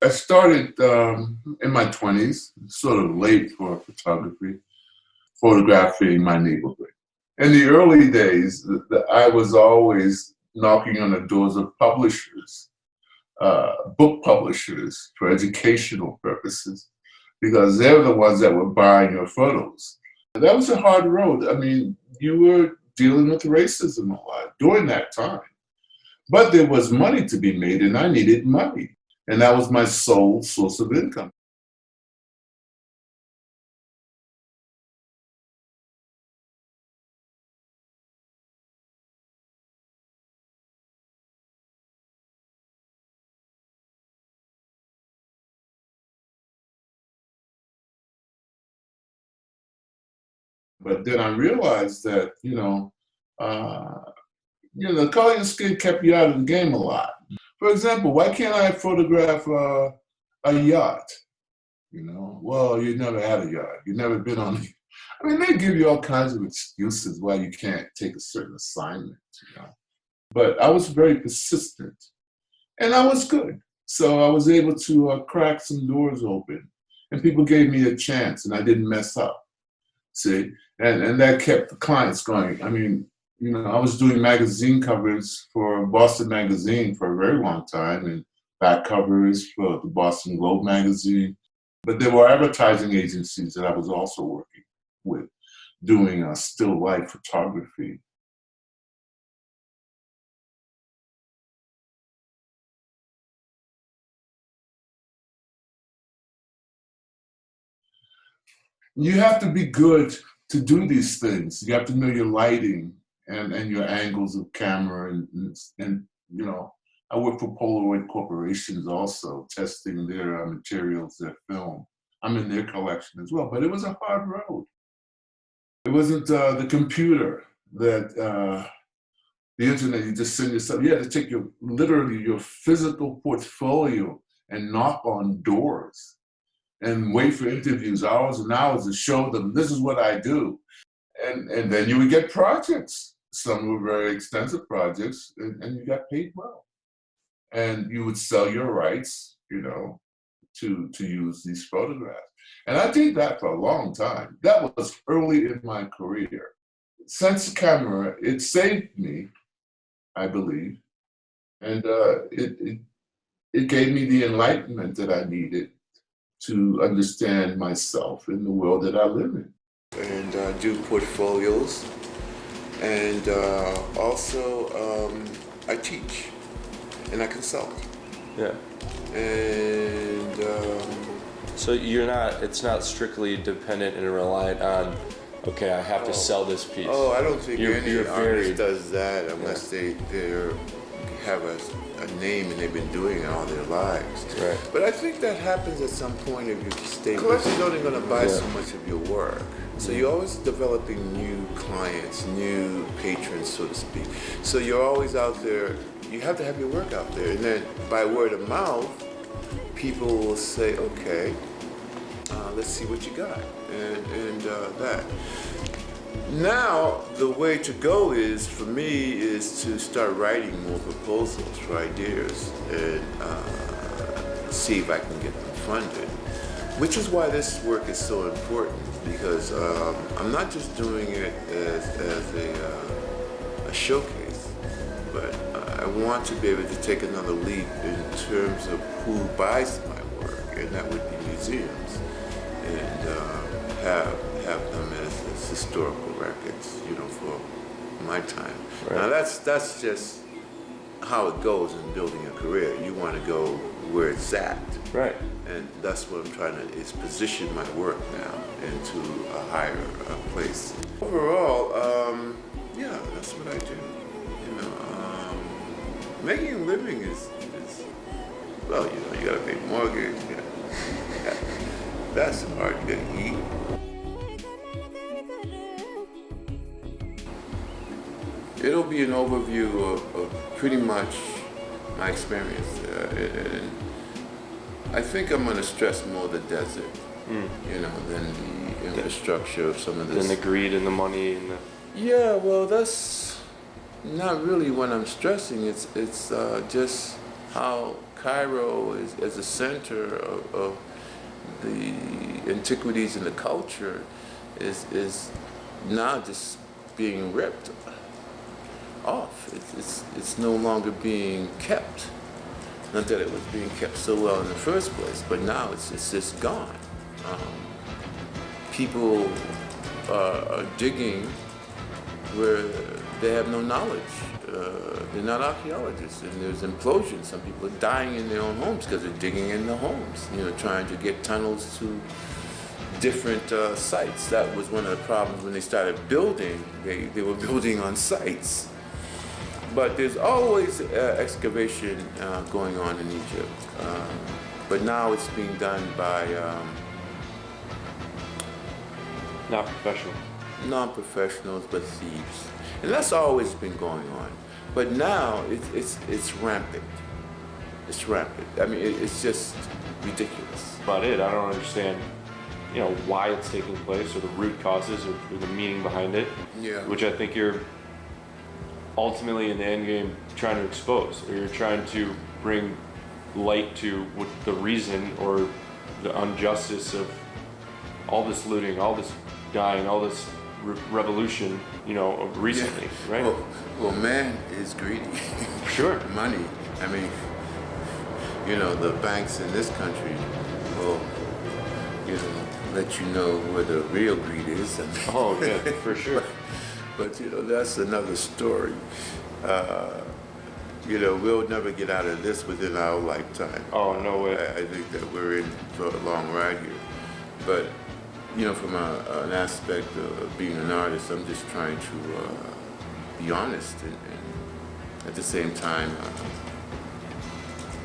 I started in my 20s, sort of late for photography, photographing my neighborhood. In the early days, I was always knocking on the doors of publishers, book publishers for educational purposes, because they're the ones that were buying your photos. That was a hard road. I mean, you were dealing with racism a lot during that time. But there was money to be made, and I needed money. And that was my sole source of income. But then I realized that, the color your skin kept you out of the game a lot. For example, why can't I photograph a yacht? Well, you never had a yacht. You've never been on. I mean, they give you all kinds of excuses why you can't take a certain assignment. But I was very persistent, and I was good. So I was able to crack some doors open, and people gave me a chance, and I didn't mess up. See, and that kept the clients going. I mean, I was doing magazine covers for Boston Magazine for a very long time, and back covers for the Boston Globe magazine. But there were advertising agencies that I was also working with, doing still life photography. You have to be good to do these things. You have to know your lighting and your angles of camera and I work for Polaroid corporations also, testing their materials, their film. I'm in their collection as well, but it was a hard road. It wasn't the computer that the internet. You just send yourself. You had to take literally your physical portfolio and knock on doors and wait for interviews, hours and hours, to show them this is what I do. And then you would get projects. Some were very extensive projects, and you got paid well. And you would sell your rights, to use these photographs. And I did that for a long time. That was early in my career. Since the camera, it saved me, I believe, and it gave me the enlightenment that I needed to understand myself in the world that I live in. And do portfolios, and also I teach and I consult. Yeah. And so it's not strictly dependent and reliant on, okay, I have to sell this piece. Oh, I don't think any artist varied. does that unless they have a name and they've been doing it all their lives. Right. But I think that happens at some point if you stay. Collectors only going to buy so much of your work. So you're always developing new clients, new patrons, so to speak. So you're always out there. You have to have your work out there, and then by word of mouth, people will say, "Okay, let's see what you got," and that. Now, the way to go is, for me, is to start writing more proposals for ideas and see if I can get them funded. Which is why this work is so important, because I'm not just doing it as a showcase, but I want to be able to take another leap in terms of who buys my work, and that would be museums, and have them as historical records, for my time. Right. Now that's just how it goes in building a career. You want to go where it's at. Right. And that's what I'm trying to, is position my work now into a higher place. Overall, that's what I do. Making a living is well, you gotta pay the mortgage. That's hard. You gotta eat. It'll be an overview of pretty much my experience there. And I think I'm going to stress more the desert, than the infrastructure of some of this. Than the greed and the money and the... Yeah, well, that's not really what I'm stressing. It's just how Cairo as a center of the antiquities and the culture is now just being ripped off. It's no longer being kept. Not that it was being kept so well in the first place, but now it's just gone. People are digging where they have no knowledge. They're not archaeologists, and there's implosions. Some people are dying in their own homes because they're digging in the homes, trying to get tunnels to different sites. That was one of the problems when they started building. They were building on sites. But there's always excavation going on in Egypt. But now it's being done by non-professionals, but thieves. And that's always been going on. But now it's rampant. It's rampant. I mean, it's just ridiculous. About it, I don't understand, why it's taking place or the root causes or the meaning behind it. Yeah. Which I think you're ultimately in the end game trying to expose, or you're trying to bring light to what the reason or the injustice of all this looting, all this dying, all this revolution, of recently, right? Well, man is greedy. Sure. Money. I mean, the banks in this country will, let you know where the real greed is. Oh, yeah, for sure. But that's another story. We'll never get out of this within our lifetime. Oh, no way. I think that we're in for a long ride here. But from an aspect of being an artist, I'm just trying to be honest and at the same time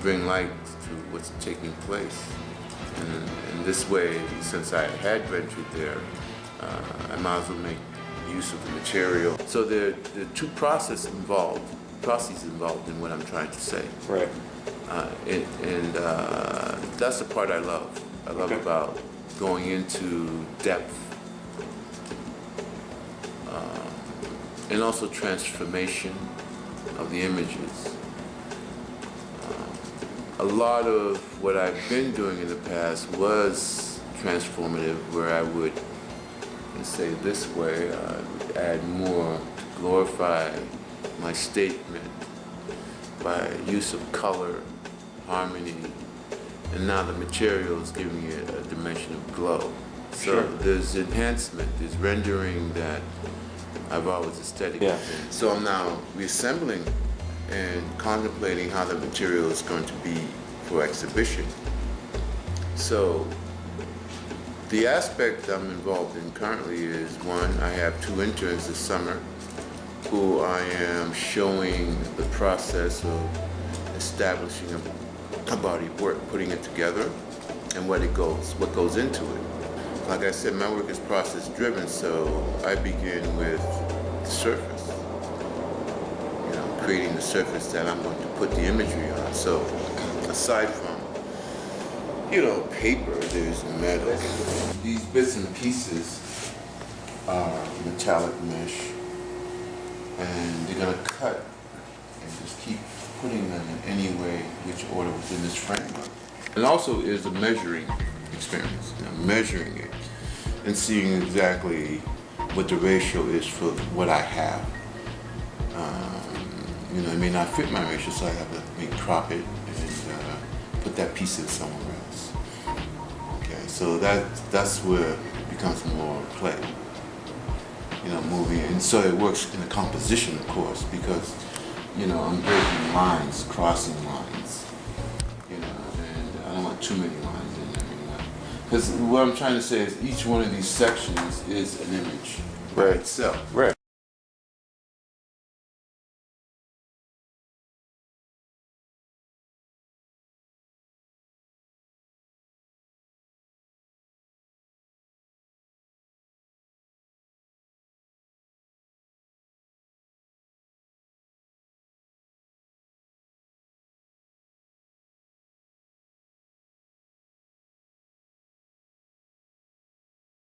bring light to what's taking place. And this way, since I had ventured there, I might as well make use of the material. So there are two processes involved in what I'm trying to say. Right. And that's the part I love. I love about going into depth and also transformation of the images. A lot of what I've been doing in the past was transformative, where I would, let's say this way, add more to glorify my statement by use of color, harmony, and now the material is giving it a dimension of glow. So Sure. There's enhancement, there's rendering that I've always aesthetic. Yeah. So I'm now reassembling and contemplating how the material is going to be for exhibition. So the aspect I'm involved in currently is, one, I have 2 interns this summer who I am showing the process of establishing a body of work, putting it together, and what goes into it. Like I said, my work is process driven, so I begin with the surface. Creating the surface that I'm going to put the imagery on. So aside from, paper, there's metal. These bits and pieces are metallic mesh, and they're gonna cut and just keep putting them in any way, which order within this framework. And also is a measuring experience, measuring it and seeing exactly what the ratio is for what I have. It may not fit my ratio, so I have to crop it and put that piece in somewhere else. Okay, so that's where it becomes more play, moving. And so it works in the composition, of course, because, I'm breaking lines, crossing lines, and I don't want too many lines in there, Because what I'm trying to say is each one of these sections is an image by itself. Right.